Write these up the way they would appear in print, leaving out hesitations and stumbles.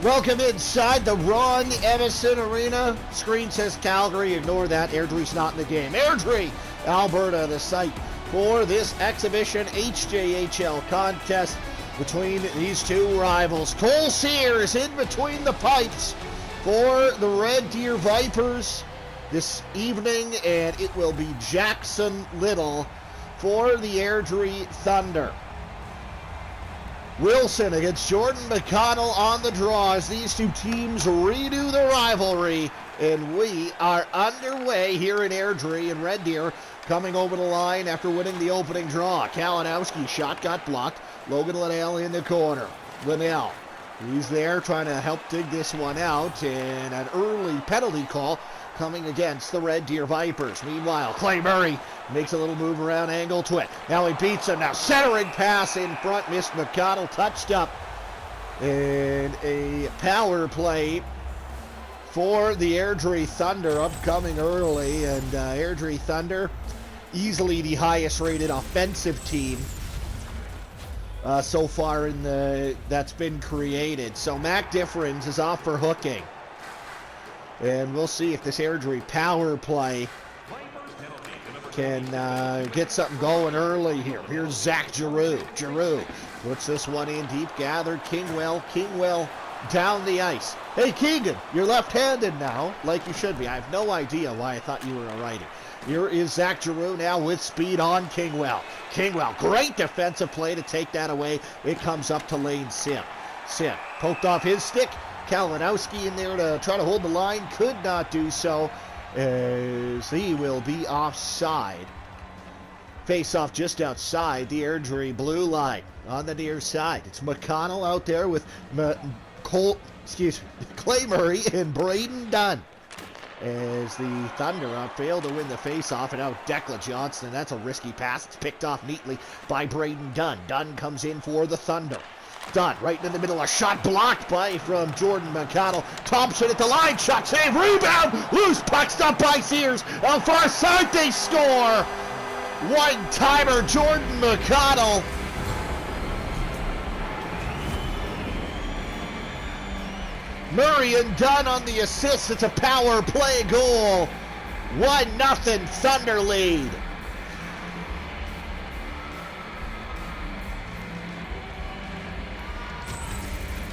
Welcome inside the Ron Emerson Arena. Screen says Calgary. Ignore that. Airdrie's not in the game. Airdrie, Alberta, the site for this exhibition HJHL contest between these two rivals. Cole Sears in between the pipes for the Red Deer Vipers this evening, and it will be Jackson Little for the Airdrie Thunder. Wilson against Jordan McConnell on the draw as these two teams redo the rivalry, and we are underway here in Airdrie, and Red Deer coming over the line after winning the opening draw. Kalinowski shot got blocked. Logan Linnell in the corner. Linnell, he's there trying to help dig this one out, and an early penalty call coming against the Red Deer Vipers. Meanwhile, Clay Murray makes a little move around angle to it. Now he beats him. Now centering pass in front. Missed. McConnell touched up. And a power play for the Airdrie Thunder upcoming early. And Airdrie Thunder, easily the highest rated offensive team so far in that's been created. So Mac Differens is off for hooking. And we'll see if this Airdrie power play can get something going early here. Here's Zach Giroux. Giroux puts this one in deep, gathered. Kingwell down the ice. Hey, Keegan, you're left-handed now, like you should be. I have no idea why I thought you were a righty. Here is Zach Giroux now with speed on Kingwell. Kingwell, great defensive play to take that away. It comes up to Lane Sim. Sim poked off his stick. Kalinowski in there to try to hold the line, could not do so as he will be offside. Face off just outside the Airdrie blue line on the near side. It's McConnell out there with Clay Murray and Braden Dunn as the Thunder failed to win the face-off, and out Declan Johnson. That's a risky pass. It's picked off neatly by Braden Dunn. Dunn comes in for the Thunder. Dunn right in the middle, a shot blocked from Jordan McConnell. Thompson at the line, shot save, rebound, loose puck stopped by Sears. On far side they score. One-timer, Jordan McConnell. Murray and Dunn on the assist. It's a power play goal. 1-0 Thunder lead.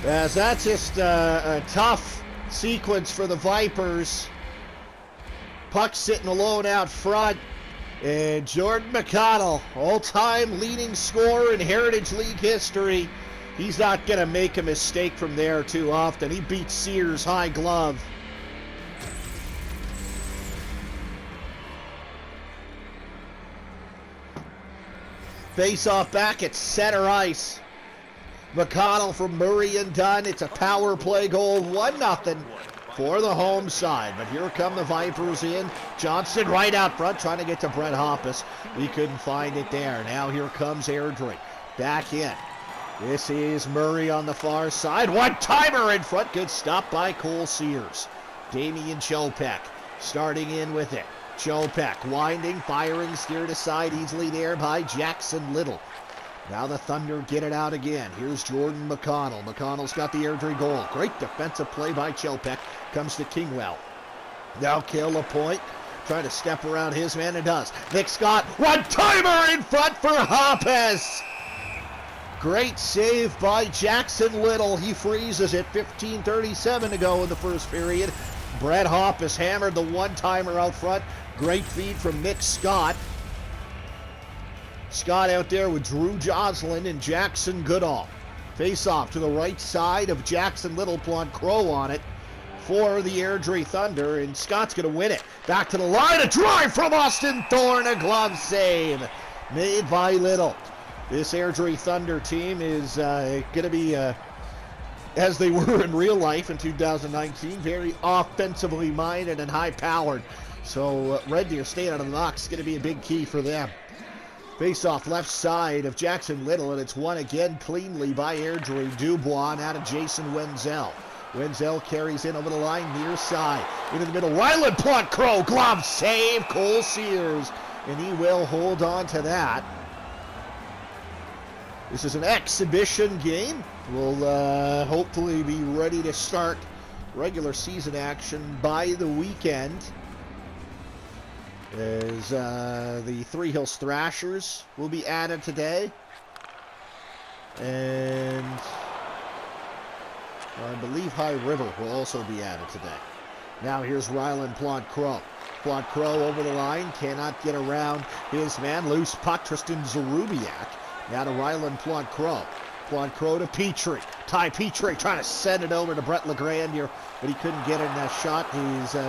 As that's just a tough sequence for the Vipers. Puck sitting alone out front. And Jordan McConnell, all-time leading scorer in Heritage League history. He's not going to make a mistake from there too often. He beats Sears high glove. Face off back at center ice. McConnell from Murray and Dunn. It's a power play goal, 1-0 for the home side. But here come the Vipers in. Johnson right out front trying to get to Brett Hoppus. He couldn't find it there. Now here comes Airdrie. Back in. This is Murray on the far side. One-timer in front. Good stop by Cole Sears. Damian Chopek starting in with it. Chopek winding, firing, steered aside easily there by Jackson Little. Now the Thunder get it out again. Here's Jordan McConnell. McConnell's got the Airdrie goal. Great defensive play by Chopek. Comes to Kingwell. Now Cale Lapointe trying to step around his man and does. Nick Scott, one-timer in front for Hoppus. Great save by Jackson Little. He freezes it. 15:37 to go in the first period. Brett Hoppus hammered the one-timer out front. Great feed from Nick Scott. Scott out there with Drew Joslin and Jackson Goodall. Face off to the right side of Jackson Little. Crow on it for the Airdrie Thunder, and Scott's going to win it. Back to the line, a drive from Austin Thorne, a glove save made by Little. This Airdrie Thunder team is going to be, as they were in real life in 2019, very offensively minded and high-powered. So Red Deer staying out of the box is going to be a big key for them. Face off left side of Jackson Little, and it's won again cleanly by Airdrie. Dubois out of Jason Wenzel. Wenzel carries in over the line, near side. Into the middle, Ryland Crow, glove save, Cole Sears. And he will hold on to that. This is an exhibition game. We'll hopefully be ready to start regular season action by the weekend. As the Three Hills Thrashers will be added today. And I believe High River will also be added today. Now here's Ryland Plot-Crow. Plot-Crow over the line, cannot get around his man. Loose puck, Tristan Zarubiak. Now to Ryland Plot-Crow. Plot-Crow to Petrie. Ty Petrie trying to send it over to Brett LeGrand here, but he couldn't get in that shot. He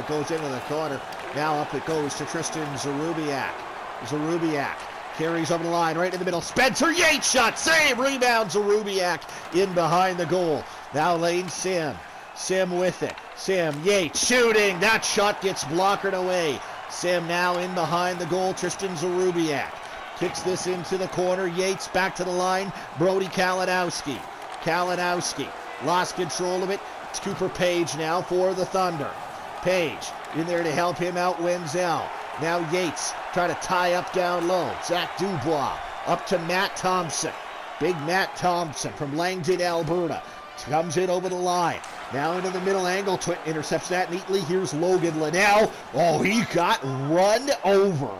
goes into the corner. Now up it goes to Tristan Zarubiak. Zarubiak carries over the line, right in the middle. Spencer Yates shot, save, rebound, Zarubiak in behind the goal. Now Lane Sim. Sim with it. Sim, Yates shooting. That shot gets blockered away. Sim now in behind the goal. Tristan Zarubiak kicks this into the corner. Yates back to the line. Brody Kalinowski. Kalinowski lost control of it. It's Cooper Page now for the Thunder. Page in there to help him out. Wenzel. Now Yates trying to tie up down low. Zach Dubois up to Matt Thompson. Big Matt Thompson from Langdon, Alberta. Comes in over the line. Now into the middle angle. Intercepts that neatly. Here's Logan Linnell. Oh, he got run over.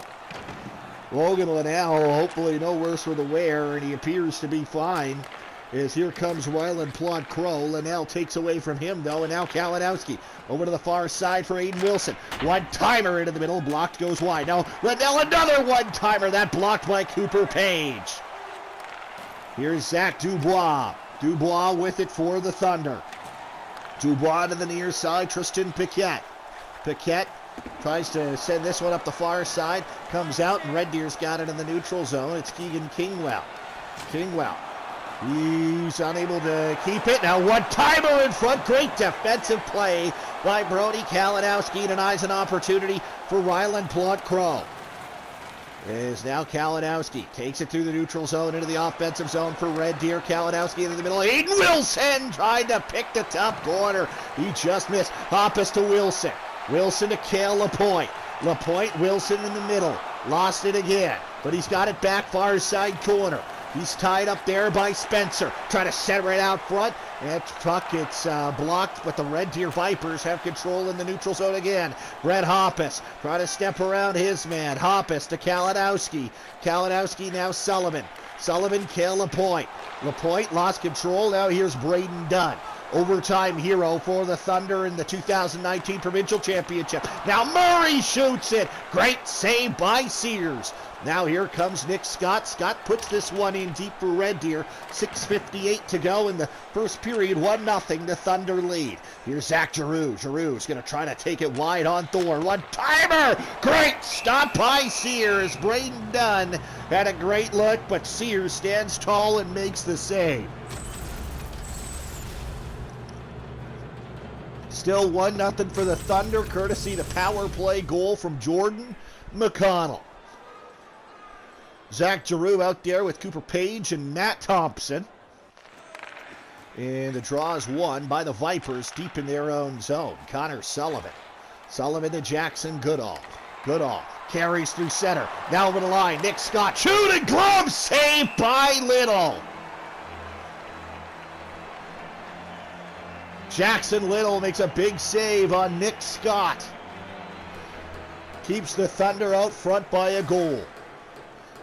Logan Linnell, hopefully no worse for the wear, and he appears to be fine. As here comes Ryland Plot-Crow. Linnell takes away from him, though, and now Kalinowski over to the far side for Aiden Wilson. One-timer into the middle. Blocked, goes wide. Now Linnell, another one-timer. That blocked by Cooper Page. Here's Zach Dubois. Dubois with it for the Thunder. Dubois to the near side. Tristan Piquette. Piquette tries to send this one up the far side. Comes out, and Red Deer's got it in the neutral zone. It's Keegan Kingwell. Kingwell. He's unable to keep it. Now one-timer in front. Great defensive play by Brody Kalinowski. Denies an opportunity for Ryland Plot-Crow. Is now Kalinowski. Takes it through the neutral zone into the offensive zone for Red Deer. Kalinowski into the middle. Aiden Wilson tried to pick the top corner. He just missed. Hoppus to Wilson. Wilson to Cale Lapointe. Lapointe, Wilson in the middle. Lost it again, but he's got it back far side corner. He's tied up there by Spencer. Trying to set right out front. That puck gets blocked, but the Red Deer Vipers have control in the neutral zone again. Brett Hoppus trying to step around his man. Hoppus to Kalinowski. Kalinowski now Sullivan. Sullivan, Cale Lapointe. Lapointe lost control. Now here's Braden Dunn. Overtime hero for the Thunder in the 2019 Provincial Championship. Now Murray shoots it. Great save by Sears. Now here comes Nick Scott. Scott puts this one in deep for Red Deer. 6:58 to go in the first period. 1-0, the Thunder lead. Here's Zach Giroux. Giroux's going to try to take it wide on Thorne. One-timer! Great stop by Sears. Braden Dunn had a great look, but Sears stands tall and makes the save. Still 1-0 for the Thunder, courtesy the power play goal from Jordan McConnell. Zach Giroux out there with Cooper Page and Matt Thompson. And the draw is won by the Vipers deep in their own zone. Connor Sullivan. Sullivan to Jackson Goodall. Goodall carries through center. Now over the line. Nick Scott shooting glove save by Little. Jackson Little makes a big save on Nick Scott. Keeps the Thunder out front by a goal.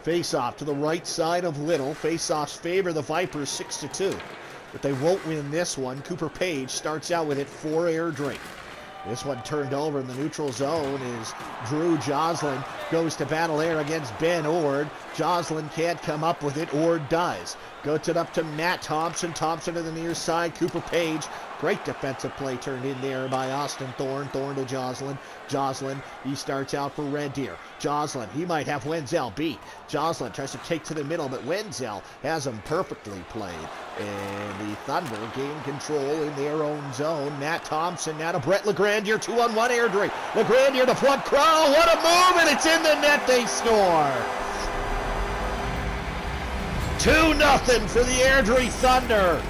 Face-off to the right side of Little. Face-offs favor the Vipers 6-2. But they won't win this one. Cooper Page starts out with it for Airdrie. This one turned over in the neutral zone is Drew Joslin. Goes to battle air against Ben Ord. Joslin can't come up with it. Ord does. Goes it up to Matt Thompson. Thompson to the near side. Cooper Page. Great defensive play turned in there by Austin Thorne. Thorne to Joslin. Joslin, he starts out for Red Deer. Joslin, he might have Wenzel beat. Joslin tries to take to the middle, but Wenzel has him perfectly played. And the Thunder gain control in their own zone. Matt Thompson now to Brett LeGrandier. 2-on-1 Airdrie. LeGrandier to Plot-Crow. What a move, and it's in the net. They score. 2-0 for the Airdrie Thunder.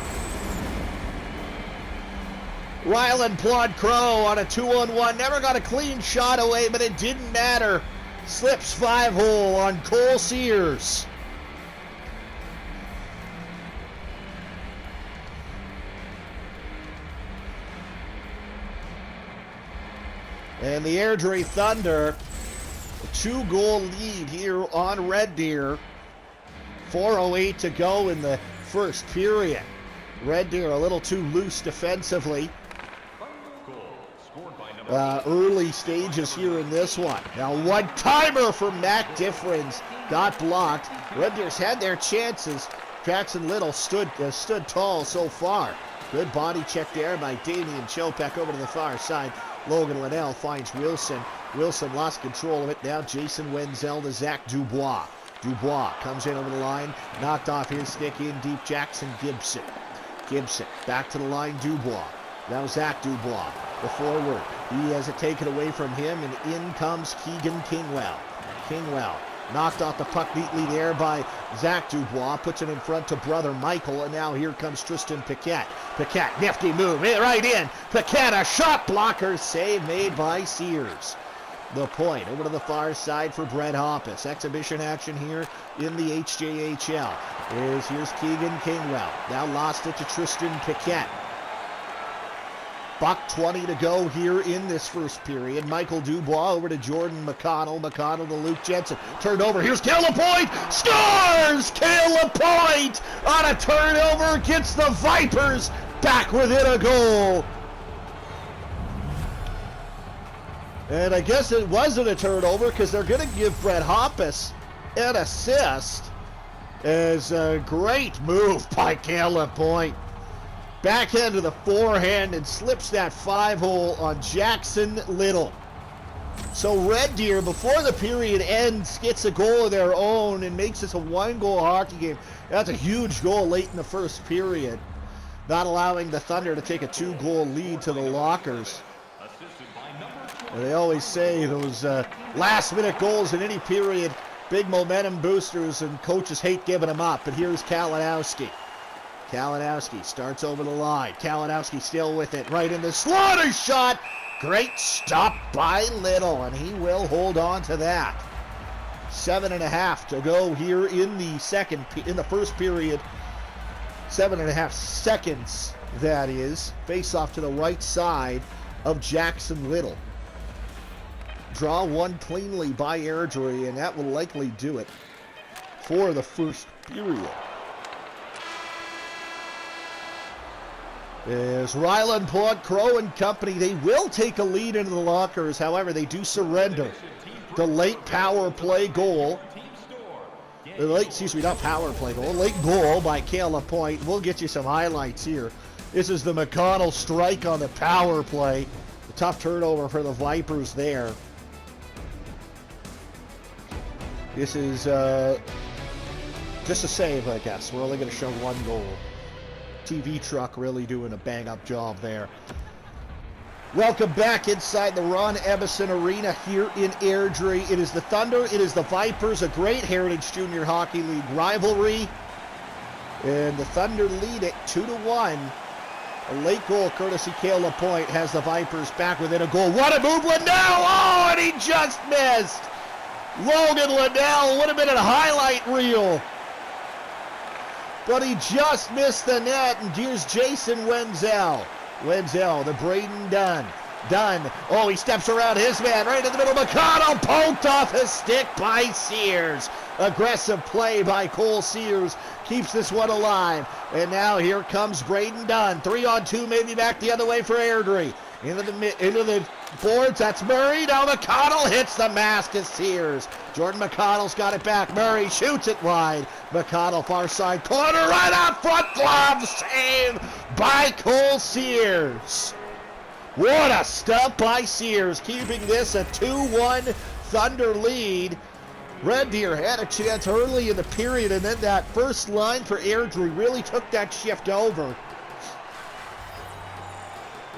Ryland Plot-Crow on a 2-on-1. Never got a clean shot away, but it didn't matter. Slips 5-hole on Cole Sears. And the Airdrie Thunder, a 2-goal lead here on Red Deer. 4:08 to go in the first period. Red Deer a little too loose defensively. Early stages here in this one. Now one-timer from Mac Diffrins got blocked. Red Deer's had their chances. Jackson Little stood tall so far. Good body check there by Damian Chopek over to the far side. Logan Liddell finds Wilson. Wilson lost control of it. Now Jason Wenzel to Zach Dubois. Dubois comes in over the line. Knocked off his stick in deep. Jackson Gibson. Gibson back to the line. Dubois. Now Zach Dubois, the forward. He has it taken away from him, and in comes Keegan Kingwell. Kingwell knocked off the puck neatly there by Zach Dubois, puts it in front to brother Michael, and now here comes Tristan Paquette. Paquette, nifty move, right in. Paquette, a shot blocker, save made by Sears. The point over to the far side for Brett Hoppus. Exhibition action here in the HJHL. Here's Keegan Kingwell. Now lost it to Tristan Paquette. $1:20 to go here in this first period. Michael Dubois over to Jordan McConnell. McConnell to Luke Jensen. Turned over. Here's Cale Lapointe. Scores! Cale Lapointe on a turnover gets the Vipers back within a goal. And I guess it wasn't a turnover because they're going to give Brett Hoppus an assist. It's a great move by Cale Lapointe. Backhand to the forehand and slips that 5-hole on Jackson Little. So Red Deer, before the period ends, gets a goal of their own and makes this a 1-goal hockey game. That's a huge goal late in the first period, not allowing the Thunder to take a 2-goal lead to the Lockers. And they always say those last-minute goals in any period, big momentum boosters, and coaches hate giving them up. But here's Kalinowski. Kalinowski starts over the line. Kalinowski still with it. Right in the slaughter shot. Great stop by Little, and he will hold on to that. 7.5 to go here in the first period. 7.5 seconds, that is. Face off to the right side of Jackson Little. Draw one cleanly by Airdrie, and that will likely do it for the first period. As Ryland, Port, Crow and company, they will take a lead into the Lockers. However, they do surrender the late power play goal. Late goal by Cale Lapointe. We'll get you some highlights here. This is the McConnell strike on the power play. A tough turnover for the Vipers there. This is just a save, I guess. We're only going to show one goal. TV truck really doing a bang-up job there. Welcome back inside the Ron Ebbison Arena here in Airdrie. It is the Thunder, it is the Vipers, a great Heritage Junior Hockey League rivalry. And the Thunder lead it 2-1. A late goal courtesy Cale Lapointe has the Vipers back within a goal. What a move, Liddell! Oh, and he just missed! Logan Liddell would have been a highlight reel. But he just missed the net, and here's Jason Wenzel. Wenzel, the Braden Dunn. Dunn, oh, he steps around his man, right in the middle. McConnell poked off his stick by Sears. Aggressive play by Cole Sears keeps this one alive. And now here comes Braden Dunn. 3-on-2, maybe back the other way for Airdrie. Into the boards, that's Murray. Now McConnell hits the mask of Sears. Jordan McConnell's got it back. Murray shoots it wide. McConnell far side corner, right out front, glove save by Cole Sears. What a stop by Sears, keeping this a 2-1 Thunder lead. Red Deer had a chance early in the period, and then that first line for Airdrie really took that shift over.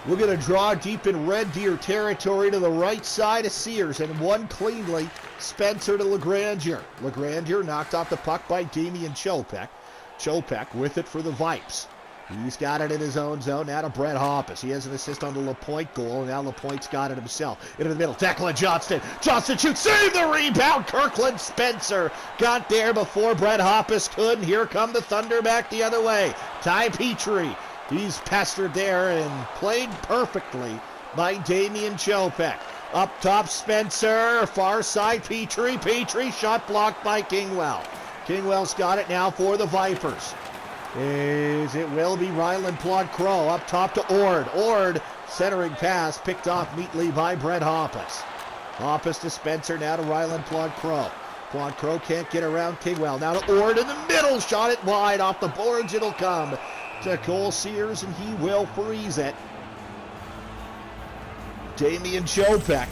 We're going to draw deep in Red Deer territory to the right side of Sears, and one cleanly, Spencer to LaGrandier. LaGrandier knocked off the puck by Damian Chopek. Chopek with it for the Vipes. He's got it in his own zone. Now to Brett Hoppus. He has an assist on the Lapointe goal, and now Lapointe's got it himself. Into the middle, Declan Johnston. Johnston shoots, save the rebound. Kirkland Spencer got there before Brett Hoppus could, and here come the Thunder back the other way. Ty Petrie. He's pestered there and played perfectly by Damian Chopek. Up top, Spencer. Far side, Petrie. Petrie, shot blocked by Kingwell. Kingwell's got it now for the Vipers. It will be Ryland Plod-Crow. Up top to Ord. Ord, centering pass, picked off neatly by Brett Hoppus. Hoppus to Spencer, now to Ryland Plod-Crow. Plod-Crow can't get around Kingwell. Now to Ord in the middle. Shot it wide off the boards. It'll come to Cole Sears, and he will freeze it. Damian Chopek.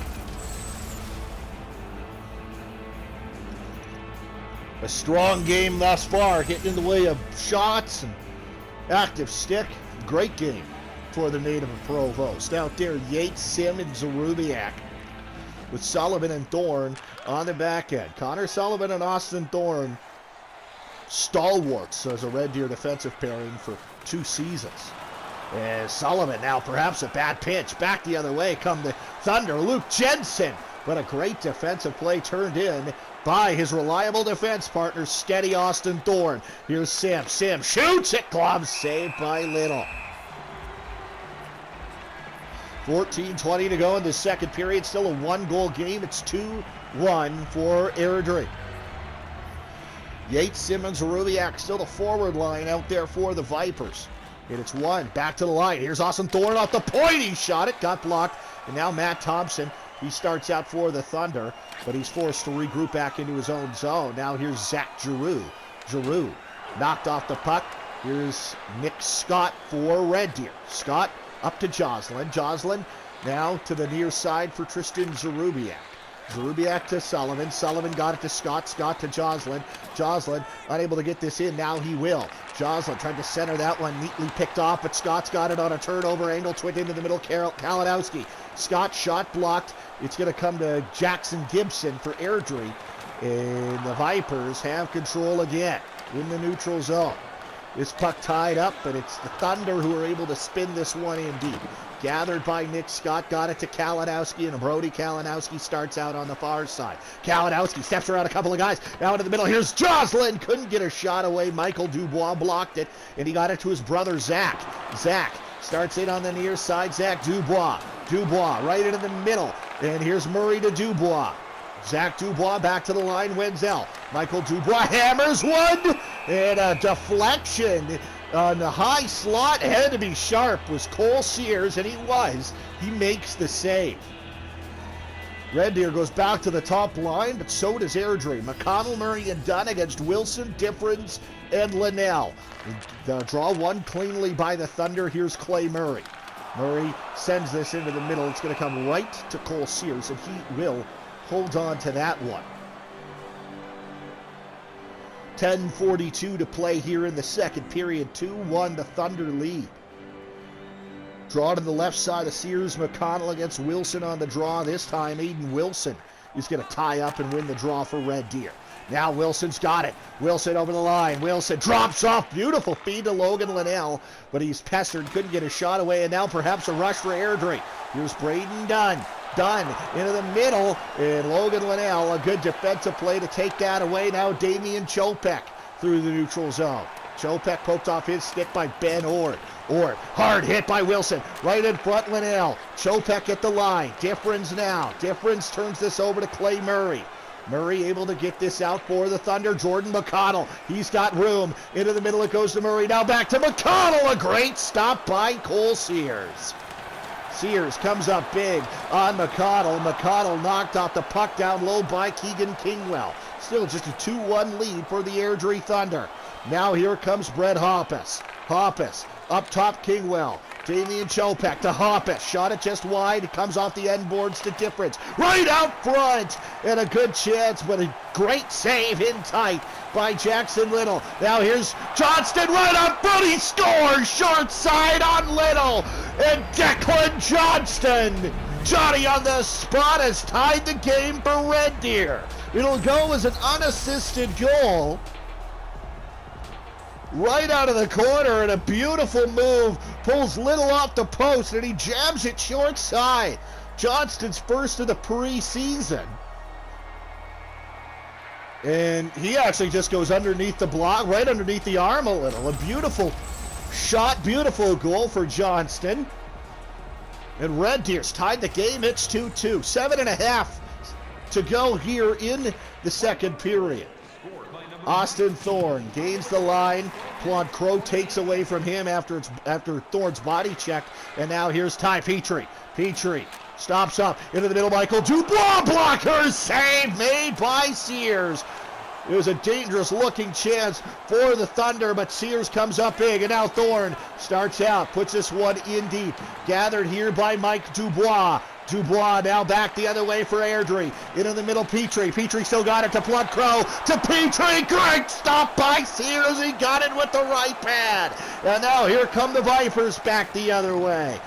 A strong game thus far, getting in the way of shots and active stick. Great game for the native of Provost. Out there, Yates, Sim, and Zarubiak with Sullivan and Thorne on the back end. Connor Sullivan and Austin Thorne, stalwarts as a Red Deer defensive pairing for 2 seasons. And Sullivan now perhaps a bad pitch. Back the other way come the Thunder. Luke Jensen. But a great defensive play turned in by his reliable defense partner, steady Austin Thorne. Here's Sim. Sim shoots it. Glove saved by Little. 14:20 to go in the second period. Still a 1-goal game. It's 2-1 for Airdrie. Yates, Simmons, Rubiak still the forward line out there for the Vipers. And it's 1. Back to the line. Here's Austin Thorne off the point. He shot it. Got blocked. And now Matt Thompson. He starts out for the Thunder, but he's forced to regroup back into his own zone. Now here's Zach Giroux. Giroux knocked off the puck. Here's Nick Scott for Red Deer. Scott up to Joslin. Joslin now to the near side for Tristan Zarubiak. Zarubiak to Sullivan. Sullivan got it to Scott. Scott to Joslin. Joslin unable to get this in. Now he will. Joslin tried to center that one. Neatly picked off, but Scott's got it on a turnover angle. Twit into the middle. Kalinowski. Scott shot blocked. It's going to come to Jackson Gibson for Airdrie. And the Vipers have control again in the neutral zone. This puck tied up, but it's the Thunder who are able to spin this one in deep. Gathered by Nick Scott, got it to Kalinowski, and Brody Kalinowski starts out on the far side. Kalinowski steps around a couple of guys, now into the middle. Here's Joslin, couldn't get a shot away. Michael Dubois blocked it, and he got it to his brother Zach. Zach starts in on the near side. Zach Dubois. Dubois right into the middle, and here's Murray to Dubois. Zach Dubois back to the line. Wenzel. Michael Dubois hammers one, and a deflection on the high slot. Had to be sharp was Cole Sears, and he was. He makes the save. Red Deer goes back to the top line, but so does Airdrie. McConnell, Murray, and Dunn against Wilson, Difference, and Linnell. The draw won cleanly by the Thunder. Here's Clay Murray. Murray sends this into the middle. It's going to come right to Cole Sears, and he will hold on to that one. 10:42 to play here in the second period. 2-1 the Thunder lead. Draw to the left side of Sears. McConnell against Wilson on the draw. This time Aiden Wilson is going to tie up and win the draw for Red Deer. Now Wilson's got it. Wilson over the line. Wilson drops off. Beautiful feed to Logan Linnell, but he's pestered. Couldn't get a shot away, and now perhaps a rush for Airdrie. Here's Braden Dunn. Dunn into the middle, and Logan Linnell, a good defensive play to take that away. Now Damian Chopek through the neutral zone. Chopek poked off his stick by Ben Ord. Ord, hard hit by Wilson. Right in front, Linnell. Chopek at the line. Difference now. Difference turns this over to Clay Murray. Murray able to get this out for the Thunder. Jordan McConnell. He's got room. Into the middle it goes to Murray. Now back to McConnell. A great stop by Cole Sears. Sears comes up big on McConnell. McConnell knocked off the puck down low by Keegan Kingwell. Still just a 2-1 lead for the Airdrie Thunder. Now here comes Brett Hoppus. Hoppus up top, Kingwell. Damian Chopek to Hoppus. Shot it just wide. It comes off the end boards to Difference. Right out front. And a good chance, but a great save in tight by Jackson Little. Now here's Johnston right up front. He scores. Short side on Little. And Declan Johnston. Johnny on the spot has tied the game for Red Deer. It'll go as an unassisted goal. Right out of the corner, and a beautiful move. Pulls Little off the post, and he jams it short side. Johnston's first of the preseason. And he actually just goes underneath the block, right underneath the arm a little. A beautiful shot, beautiful goal for Johnston. And Red Deer's tied the game. It's 2-2. 7.5 to go here in the second period. Austin Thorne gains the line. Claude Crow takes away from him after Thorne's body check. And now here's Ty Petrie. Petrie stops up into the middle. Michael Dubois blocker save made by Sears. It was a dangerous looking chance for the Thunder, but Sears comes up big, and now Thorne starts out, puts this one in deep. Gathered here by Mike Dubois. Dubois now back the other way for Airdrie. Into the middle, Petrie. Petrie still got it to Blood Crow. To Petrie. Great stop by Sears. He got it with the right pad. And now here come the Vipers back the other way.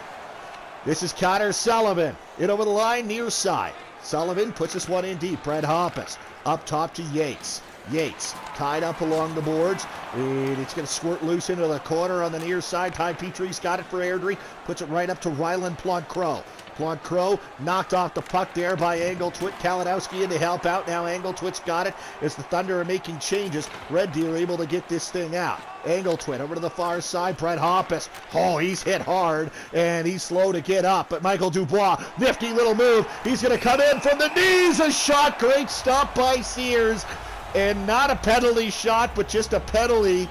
This is Connor Sullivan. In over the line, near side. Sullivan puts this one in deep. Brett Hoppus up top to Yates. Yates tied up along the boards. And it's going to squirt loose into the corner on the near side. Ty Petrie's got it for Airdrie. Puts it right up to Ryland Plod-Crow. Plod-Crow knocked off the puck there by Angletwit. Kalinowski in to help out. Now Angletwit's got it as the Thunder are making changes. Red Deer able to get this thing out. Angletwit over to the far side. Brett Hoppus. Oh, he's hit hard, and he's slow to get up. But Michael Dubois, nifty little move. He's going to come in from the knees. A shot. Great stop by Sears. And not a penalty shot, but just a penalty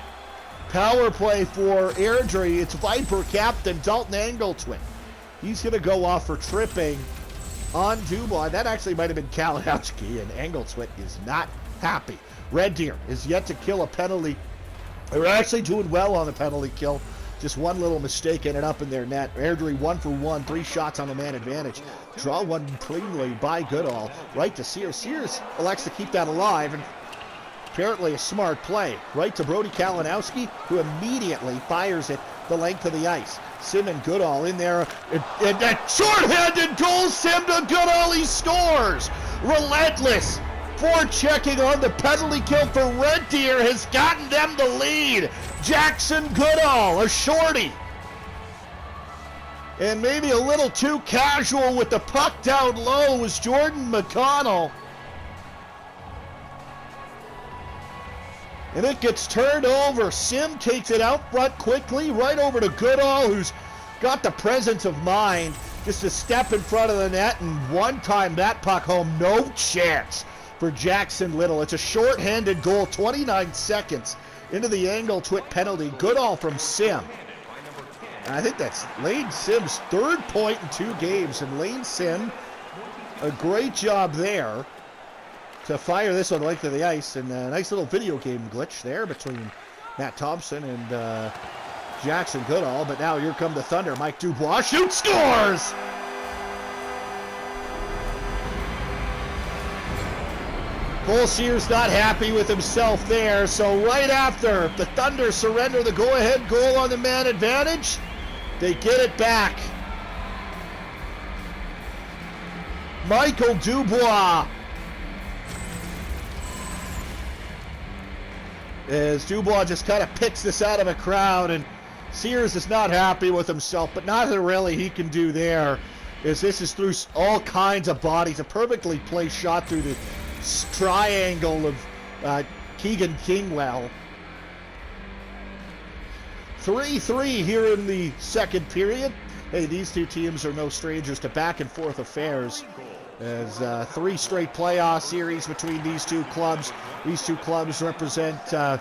power play for Airdrie. It's Viper captain Dalton Angletwit. He's going to go off for tripping on Dubois. That actually might have been Kalinowski, and Angletwit is not happy. Red Deer is yet to kill a penalty. They're actually doing well on the penalty kill. Just one little mistake ended up in their net. Airdrie 1 for 1, 3 shots on the man advantage. Draw one cleanly by Goodall. Right to Sears. Sears elects to keep that alive, and apparently a smart play. Right to Brody Kalinowski, who immediately fires it the length of the ice. Sim and Goodall in there. And that short-handed goal, Sim to Goodall, he scores! Relentless forechecking on the penalty kill for Red Deer has gotten them the lead. Jackson Goodall, a shorty. And maybe a little too casual with the puck down low was Jordan McConnell. And it gets turned over. Sim takes it out front quickly, right over to Goodall, who's got the presence of mind just to step in front of the net and one time that puck home. No chance for Jackson Little. It's a short-handed goal, 29 seconds into the Angletwit penalty. Goodall from Sim. And I think that's Lane Sim's third point in 2 games. And Lane Sim, a great job there to fire this on the length of the ice, and a nice little video game glitch there between Matt Thompson and Jackson Goodall. But now here come the Thunder. Mike Dubois shoots, scores! Cole Sears not happy with himself there, so right after the Thunder surrender the go-ahead goal on the man advantage, they get it back. Michael Dubois, as Dubois just kind of picks this out of a crowd, and Sears is not happy with himself, but nothing really he can do there, as this is through all kinds of bodies. A perfectly placed shot through the triangle of Keegan Kingwell. 3-3 here in the second period. Hey, these two teams are no strangers to back and forth affairs, as 3 straight playoff series between these two clubs. These two clubs represent all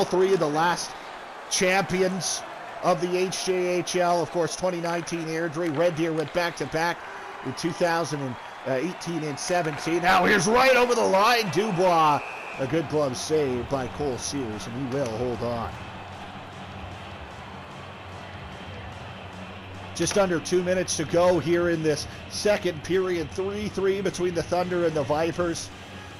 3 of the last champions of the HJHL. Of course, 2019 Airdrie. Red Deer went back-to-back in 2018 and 17. Now here's right over the line, Dubois. A good glove save by Cole Sears, and he will hold on. Just under 2 minutes to go here in this second period. 3-3 between the Thunder and the Vipers.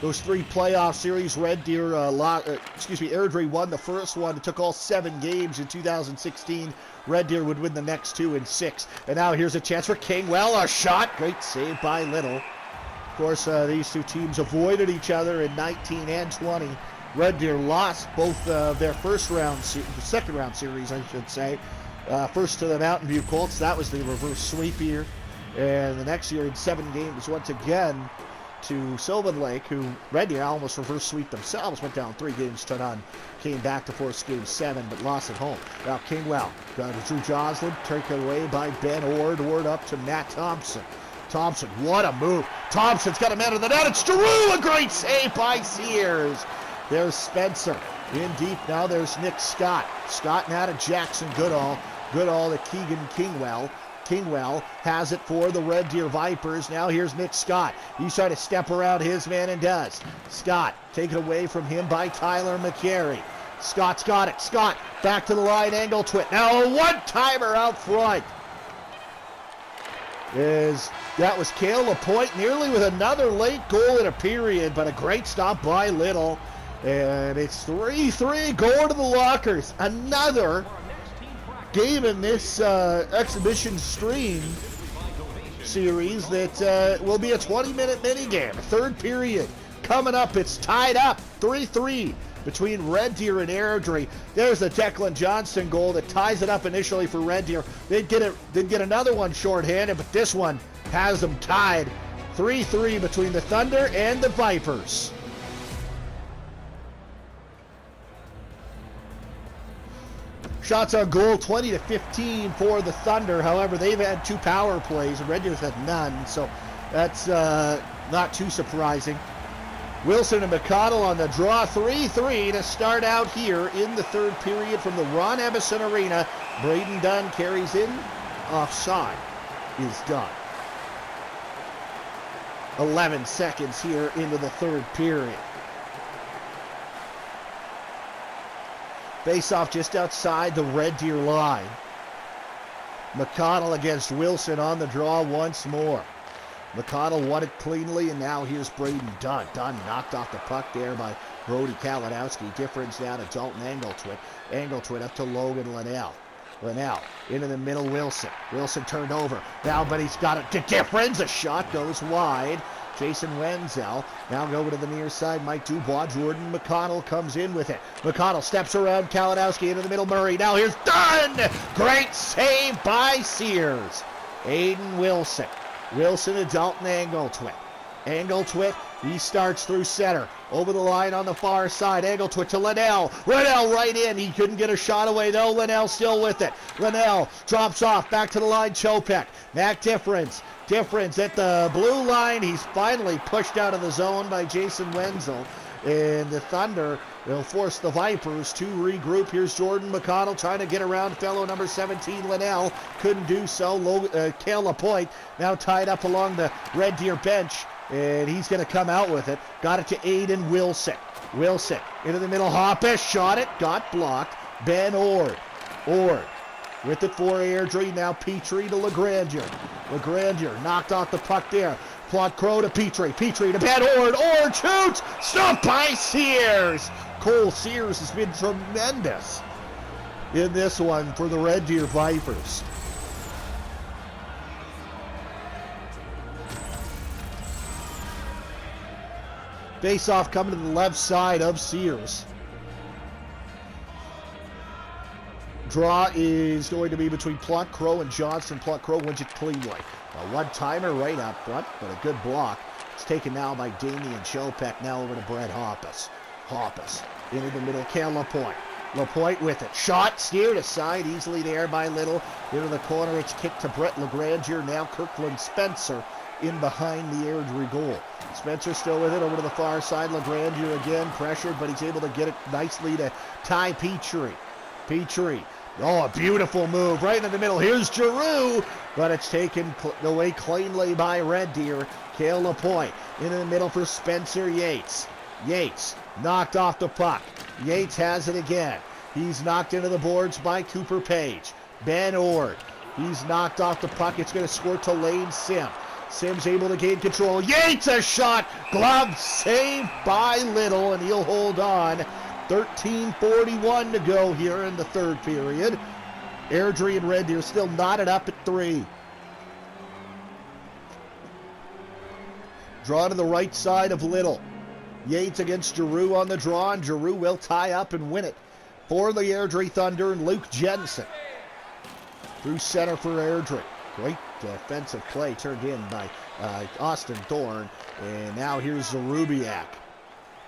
Those 3 playoff series, Airdrie won the first one. It took all 7 games in 2016. Red Deer would win the next 2 in 6. And now here's a chance for Kingwell. A shot. Great save by Little. Of course, these two teams avoided each other in 19 and 20. Red Deer lost both their second round series, I should say. First to the Mountain View Colts. That was the reverse sweep year. And the next year in 7 games, once again, to Sylvan Lake, who Red Deer almost reverse sweep themselves, went down 3 games to none, came back to force game 7, but lost at home. Now Kingwell got to Drew Joslin, taken away by Ben Ord. Ord up to Matt Thompson. Thompson, what a move. Thompson's got a man of the net. It's Giroux, a great save by Sears. There's Spencer in deep. Now there's Nick Scott. Scott now to Jackson Goodall. Goodall to Keegan Kingwell. Kingwell has it for the Red Deer Vipers. Now here's Nick Scott. He's trying to step around his man and does. Scott taken away from him by Tyler McCary. Scott's got it. Scott back to the line, angle twit. Now a one-timer out front. That was Cale Lapointe nearly with another late goal in a period, but a great stop by Little. And it's 3-3 going to the lockers. Another game in this exhibition stream series that will be a 20-minute minigame. Third period coming up. It's tied up 3-3 between Red Deer and Airdrie. There's the Declan Johnston goal that ties it up initially for Red Deer. They'd get another one shorthanded, but this one has them tied 3-3 between the Thunder and the Vipers. Shots on goal 20-15 for the Thunder. However, they've had 2 power plays and Red Deer's had none, so that's not too surprising. Wilson and McConnell on the draw, 3-3 to start out here in the third period from the Ron Emerson Arena. Braden Dunn carries in, offside is done. 11 seconds here into the third period. Face-off just outside the Red Deer line. McConnell against Wilson on the draw once more. McConnell won it cleanly, and now here's Braden Dunn. Dunn knocked off the puck there by Brody Kalinowski. Difference now to Dalton Angletwit. Angletwit up to Logan Linnell. Linnell into the middle, Wilson. Wilson turned over. Now, but he's got it to difference. A shot goes wide. Jason Wenzel now over to the near side. Mike Dubois. Jordan McConnell comes in with it. McConnell steps around Kalinowski into the middle. Murray. Now here's Dunn. Great save by Sears. Aiden Wilson. Wilson to Dalton Angletwit. Angletwit, he starts through center. Over the line on the far side. Angletwit to Linnell. Linnell right in. He couldn't get a shot away though. Linnell still with it. Linnell drops off. Back to the line. Chopek. Mac Difference. Difference at the blue line. He's finally pushed out of the zone by Jason Wenzel. And the Thunder will force the Vipers to regroup. Here's Jordan McConnell trying to get around fellow number 17, Linnell. Couldn't do so. Cale Lapointe now tied up along the Red Deer bench. And he's going to come out with it. Got it to Aiden Wilson. Wilson into the middle. Hoppus shot it. Got blocked. Ben Ord. Ord with it for Airdrie. Now Petrie to LaGrandier. LaGrandier knocked off the puck there. Plot Crow to Petrie. Petrie to Ben Ord. Ord shoots. Stopped by Sears. Cole Sears has been tremendous in this one for the Red Deer Vipers. Face-off coming to the left side of Sears. Draw is going to be between Plot Crow and Johnson. Plot Crow wins it cleanly. A one-timer right up front, but a good block. It's taken now by Damian Chopek. Now over to Brett Hoppus. Hoppus into the middle. Cale Lapointe. Lapointe with it. Shot steered aside easily there by Little. Into the corner. It's kicked to Brett LaGrandier. Now Kirkland Spencer in behind the Airdrie goal. Spencer still with it over to the far side. LaGrandier again pressured, but he's able to get it nicely to Ty Petrie. Petrie. Oh, a beautiful move right in the middle. Here's Giroux, but it's taken away cleanly by Red Deer. Cale Lapointe into the middle for Spencer Yates. Yates knocked off the puck. Yates has it again. He's knocked into the boards by Cooper Page. Ben Ord. He's knocked off the puck. It's going to squirt to Lane Sim. Sim's able to gain control. Yates a shot. Glove saved by Little, and he'll hold on. 13:41 to go here in the third period. Airdrie and Red Deer still knotted up at 3. Draw to the right side of Little. Yates against Giroux on the draw, and Giroux will tie up and win it for the Airdrie Thunder, and Luke Jensen through center for Airdrie. Great defensive play turned in by Austin Thorne. And now here's Zarubiak.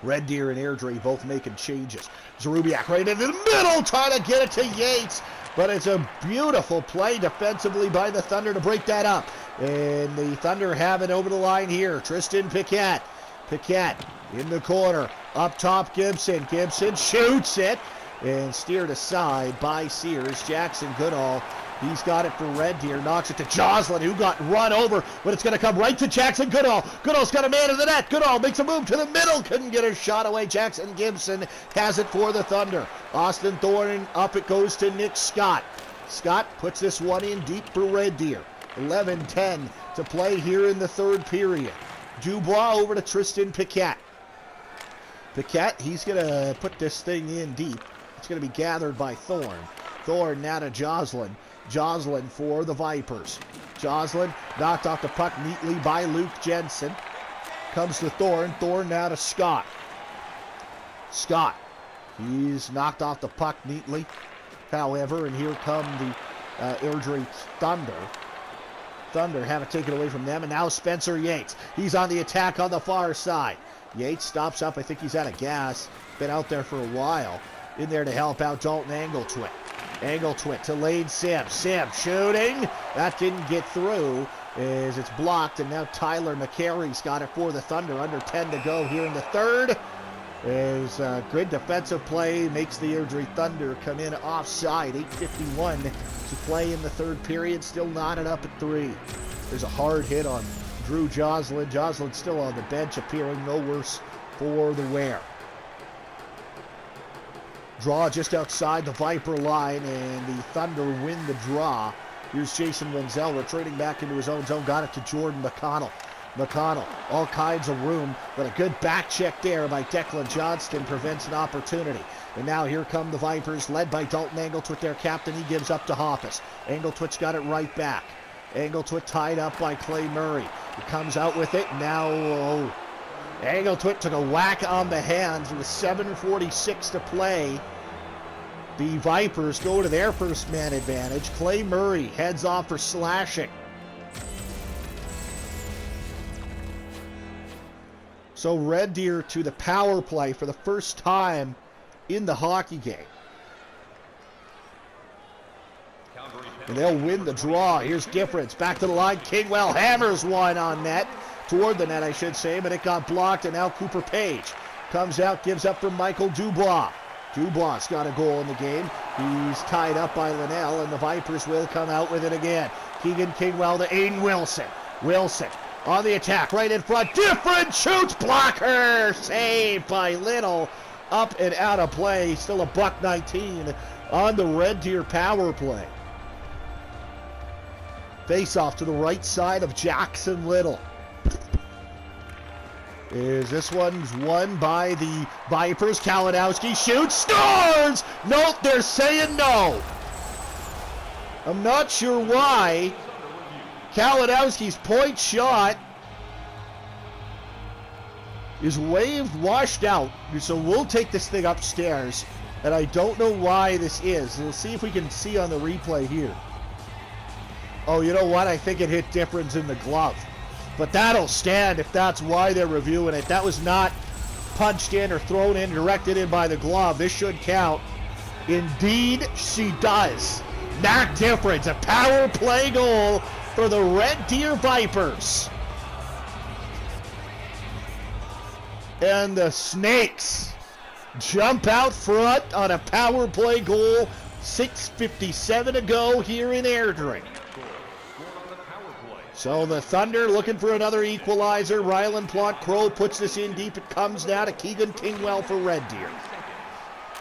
Red Deer and Airdrie both making changes. Zarubiak right into the middle, trying to get it to Yates. But it's a beautiful play defensively by the Thunder to break that up. And the Thunder have it over the line here. Tristan Piquette. Piquette in the corner. Up top, Gibson. Gibson shoots it. And steered aside by Sears. Jackson Goodall, he's got it for Red Deer. Knocks it to Joslin, who got run over. But it's going to come right to Jackson Goodall. Goodall's got a man in the net. Goodall makes a move to the middle. Couldn't get a shot away. Jackson Gibson has it for the Thunder. Austin Thorne, up it goes to Nick Scott. Scott puts this one in deep for Red Deer. 11-10 to play here in the third period. Dubois over to Tristan Piquette. Piquette, he's going to put this thing in deep. It's going to be gathered by Thorne. Thorne now to Joslin. Joslin for the Vipers. Joslin knocked off the puck neatly by Luke Jensen. Comes to Thorne. Thorne now to Scott. Scott, he's knocked off the puck neatly. However, and here come the Airdrie Thunder. Thunder have it taken away from them, and now Spencer Yates. He's on the attack on the far side. Yates stops up. I think he's out of gas. Been out there for a while. In there to help out Dalton Angletwit. Angletwit to Lane Sims. Sims shooting. That didn't get through as it's blocked, and now Tyler McCary's got it for the Thunder. Under 10 to go here in the third. As good defensive play makes the Airdrie Thunder come in offside. 8:51 to play in the third period. Still knotted up at 3. There's a hard hit on Drew Joslin. Joslin still on the bench, appearing no worse for the wear. Draw just outside the Viper line, and the Thunder win the draw. Here's Jason Wenzel retreating back into his own zone. Got it to Jordan McConnell. McConnell, all kinds of room, but a good back check there by Declan Johnston prevents an opportunity. And now here come the Vipers, led by Dalton Angletwit, their captain. He gives up to Hoppus. Angletwit's got it right back. Angletwit tied up by Clay Murray. He comes out with it. Now, Angletwit took a whack on the hands with 7:46 to play. The Vipers go to their first man advantage. Clay Murray heads off for slashing. So Red Deer to the power play for the first time in the hockey game. And they'll win the draw. Here's Difference. Back to the line. Kingwell hammers one on net. Toward the net, I should say, but it got blocked, and now Cooper Page comes out, gives up for Michael Dubois. Dubois got a goal in the game. He's tied up by Linnell, and the Vipers will come out with it again. Keegan Kingwell to Aiden Wilson. Wilson on the attack, right in front. Different shoots, blocker, saved by Little. Up and out of play. Still a $1.19 on the Red Deer power play. Face off to the right side of Jackson Little. This one's won by the Vipers. Kalinowski shoots, scores! Nope, they're saying no. I'm not sure why. Kalinowski's point shot is waved, washed out. So we'll take this thing upstairs. And I don't know why this is. We'll see if we can see on the replay here. Oh, you know what? I think it hit Difference in the glove. But that'll stand if that's why they're reviewing it. That was not punched in or thrown in, directed in by the glove. This should count. Indeed, she does. Mac Difference, a power play goal for the Red Deer Vipers. And the Snakes jump out front on a power play goal. 6:57 to go here in Airdrie. So the Thunder looking for another equalizer. Ryland Plante-Crow puts this in deep. It comes now to Keegan Kingwell for Red Deer.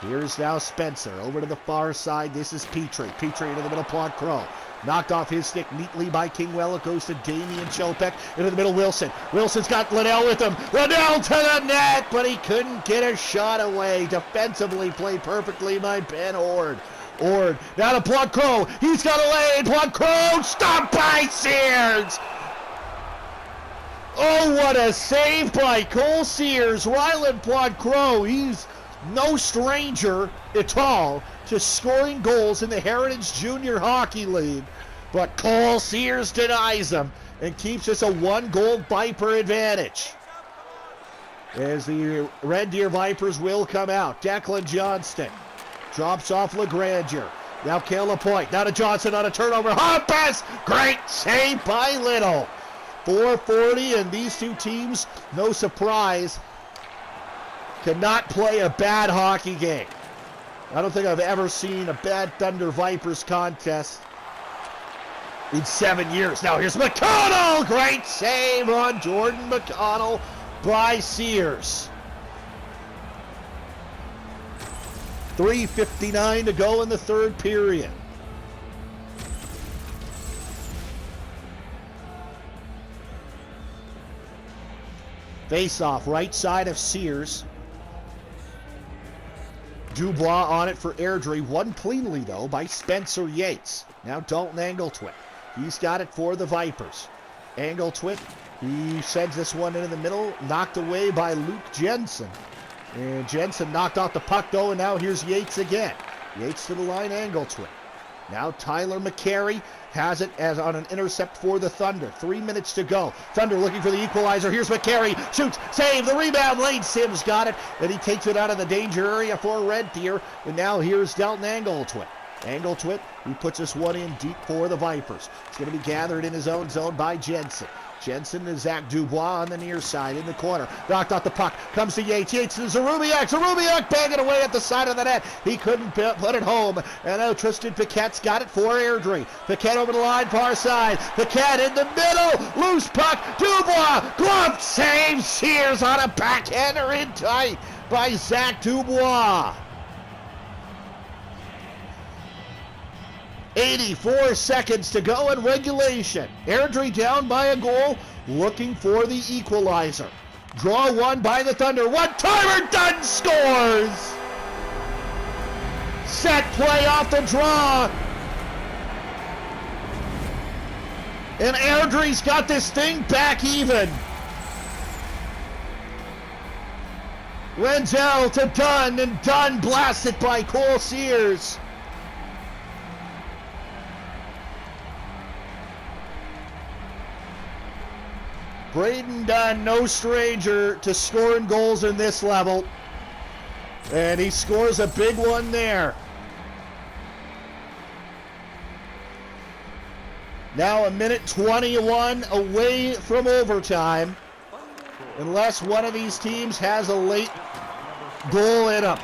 Here's now Spencer over to the far side. This is Petrie. Petrie into the middle, Plante-Crow. Knocked off his stick neatly by Kingwell. It goes to Damian Chopek. Into the middle, Wilson. Wilson's got Linnell with him. Linnell to the net, but he couldn't get a shot away. Defensively played perfectly by Ben Ord. Ord, now to Plante-Crow. He's got a lane. Plante-Crow stopped by Sears. Oh, what a save by Cole Sears. Ryland Plante-Crow, he's no stranger at all to scoring goals in the Heritage Junior Hockey League. But Cole Sears denies him and keeps us a 1-goal Viper advantage. As the Red Deer Vipers will come out. Declan Johnston drops off LaGrandier. Now Cale Lapointe. Now to Johnson on a turnover. Hard pass. Great save by Little. 4:40, and these two teams, no surprise, cannot play a bad hockey game. I don't think I've ever seen a bad Thunder Vipers contest in 7 years. Now here's McConnell. Great save on Jordan McConnell by Sears. 3:59 to go in the third period. Face-off, right side of Sears. Dubois on it for Airdrie. Won cleanly, though, by Spencer Yates. Now Dalton Angletwit. He's got it for the Vipers. Angletwit, he sends this one into the middle. Knocked away by Luke Jensen. And Jensen knocked off the puck, though, and now here's Yates again. Yates to the line, Angletwit. Now Tyler McCary has it as on an intercept for the Thunder. 3 minutes to go. Thunder looking for the equalizer. Here's McCary. Shoots. Save. The rebound. Lane Sims got it. Then he takes it out of the danger area for Red Deer. And now here's Dalton Angletwit. Angletwit, he puts this one in deep for the Vipers. It's going to be gathered in his own zone by Jensen. Jensen to Zach Dubois on the near side in the corner. Knocked out the puck. Comes to Yates. Yates to Zarubiak. Zarubiak banging away at the side of the net. He couldn't put it home. And now Tristan Paquette's got it for Airdrie. Paquette over the line, far side. Paquette in the middle. Loose puck. Dubois. Glove save. Sears on a backhander in tight by Zach Dubois. 84 seconds to go in regulation. Airdrie down by a goal, looking for the equalizer. Draw one by the Thunder. One-timer, Dunn scores! Set play off the draw. And Airdrie's got this thing back even. Wenzel to Dunn, and Dunn blasted by Cole Sears. Braden Dunn, no stranger to scoring goals in this level. And he scores a big one there. Now a minute 21 away from overtime. Unless one of these teams has a late goal in them.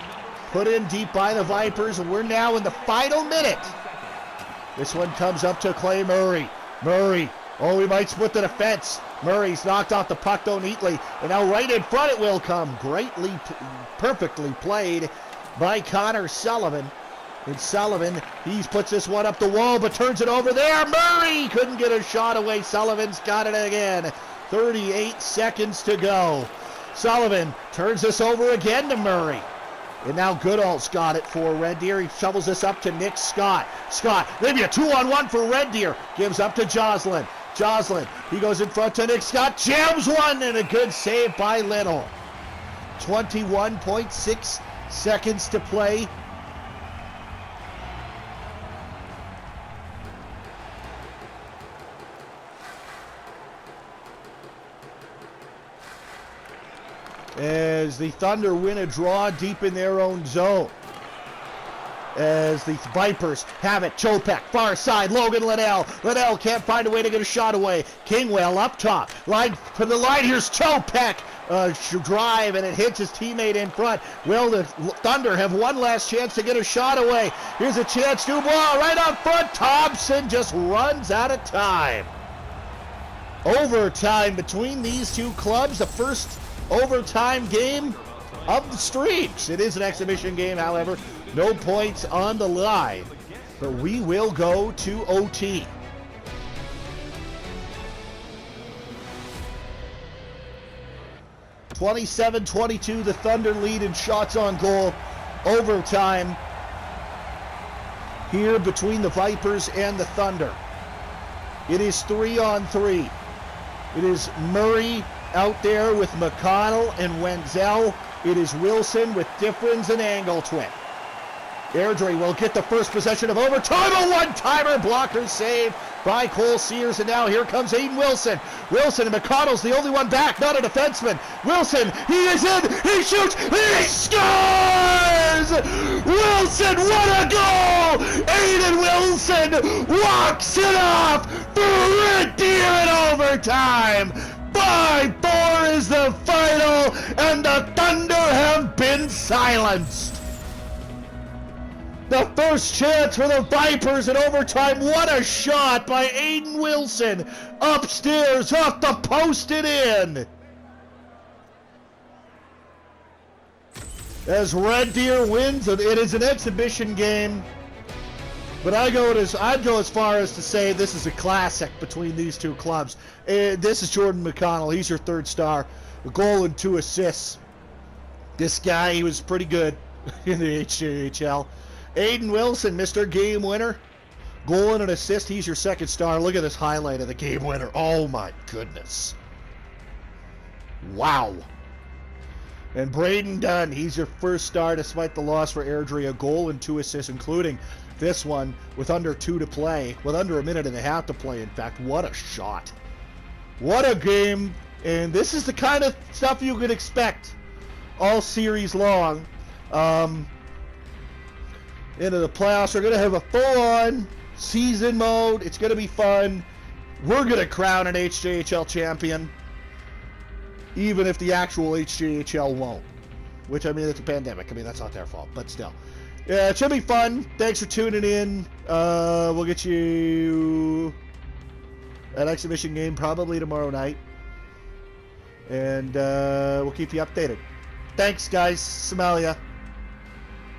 Put in deep by the Vipers, and we're now in the final minute. This one comes up to Clay Murray. Murray, oh, we might split the defense. Murray's knocked off the puck, though, neatly. And now right in front it will come. Perfectly played by Connor Sullivan. And Sullivan, he puts this one up the wall, but turns it over there. Murray couldn't get a shot away. Sullivan's got it again. 38 seconds to go. Sullivan turns this over again to Murray. And now Goodall's got it for Red Deer. He shovels this up to Nick Scott. Scott, maybe a 2-on-1 for Red Deer. Gives up to Joslin. Joslin, he goes in front to Nick Scott. Jams one, and a good save by Little. 21.6 seconds to play. As the Thunder win a draw deep in their own zone. As the Vipers have it. Chopek, far side. Logan Liddell. Liddell can't find a way to get a shot away. Kingwell up top. Line from the line. Here's Chopek. Drive, and it hits his teammate in front. Will the Thunder have one last chance to get a shot away? Here's a chance. Dubois right up front. Thompson just runs out of time. Overtime between these two clubs. The first overtime game of the streaks. It is an exhibition game, however. No points on the line. But we will go to OT. (27-22), the Thunder lead in shots on goal. Overtime here between the Vipers and the Thunder. It is 3-on-3. It is Murray out there with McConnell and Wenzel. It is Wilson with Difference and Angletwit. Airdrie will get the first possession of overtime. A one-timer, blocker save by Cole Sears, and now here comes Aiden Wilson. Wilson, and McConnell's the only one back, not a defenseman. Wilson, he is in, he shoots, he scores! Wilson, what a goal! Aiden Wilson walks it off for Red Deer in overtime. 5-4 is the final, and the Thunder have been silenced. The first chance for the Vipers in overtime. What a shot by Aiden Wilson. Upstairs, off the post and in. As Red Deer wins, it is an exhibition game. But I'd go as far as to say this is a classic between these two clubs. This is Jordan McConnell. He's your third star. A goal and 2 assists. This guy, he was pretty good in the HJHL. Aiden Wilson, Mr. Game Winner. Goal and an assist. He's your second star. Look at this highlight of the game winner. Oh, my goodness. Wow. And Braden Dunn, he's your first star despite the loss for Airdrie. A goal and 2 assists, including this one with under 2 to play. With under a minute and a half to play, in fact. What a shot. What a game. And this is the kind of stuff you could expect all series long. Into the playoffs. We're going to have a full-on season mode. It's going to be fun. We're going to crown an HJHL champion, even if the actual HJHL won't. Which, I mean, it's a pandemic. I mean, that's not their fault, but still. Yeah, it should be fun. Thanks for tuning in. We'll get you an exhibition game probably tomorrow night. And we'll keep you updated. Thanks, guys. Somalia.